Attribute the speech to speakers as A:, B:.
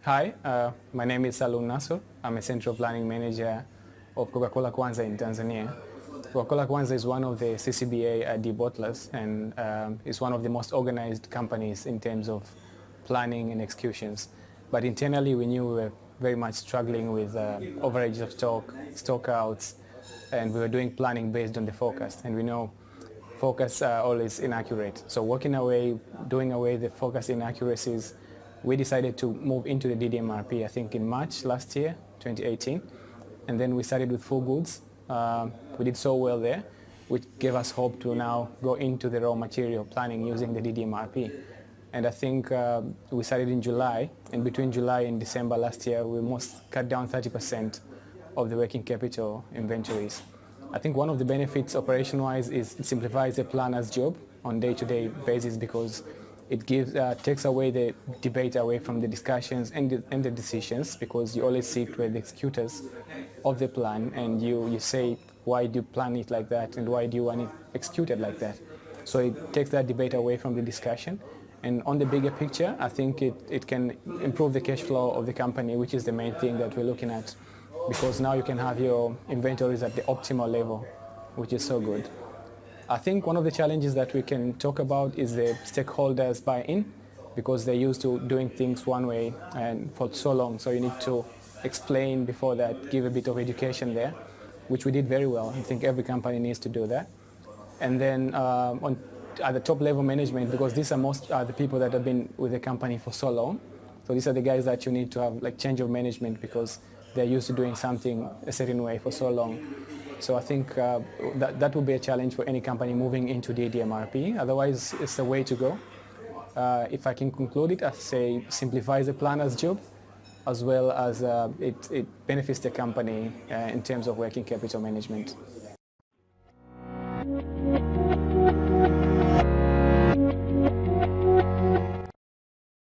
A: Hi, my name is Salum Nassor. I'm a Central Planning Manager of Coca-Cola Kwanza in Tanzania. Coca-Cola Kwanza is one of the CCBA debottlers and is one of the most organized companies in terms of planning and executions. But internally, we knew we were very much struggling with overage of stock outs, and we were doing planning based on the forecast. And we know forecasts are always inaccurate. So doing away the forecast inaccuracies, we decided to move into the DDMRP, I think in March last year, 2018. And then we started with full goods. We did so well there, which gave us hope to now go into the raw material planning using the DDMRP. And I think we started in July, and between July and December last year, we almost cut down 30% of the working capital inventories. I think one of the benefits operation-wise is it simplifies the planner's job on day-to-day basis because it takes away the debate away from the discussions and the decisions, because you always sit with the executors of the plan and you say, why do you plan it like that and why do you want it executed like that? So it takes that debate away from the discussion. And on the bigger picture, I think it can improve the cash flow of the company, which is the main thing that we're looking at, because now you can have your inventories at the optimal level, which is so good. I think one of the challenges that we can talk about is the stakeholders buy-in, because they're used to doing things one way and for so long. So you need to explain before that, give a bit of education there, which we did very well. I think every company needs to do that. And then at the top level management, because these are the people that have been with the company for so long. So these are the guys that you need to have like change of management, because they're used to doing something a certain way for so long. So I think that would be a challenge for any company moving into DDMRP. Otherwise, it's the way to go. If I can conclude it, I say simplifies the planner's job, as well as it benefits the company in terms of working capital management.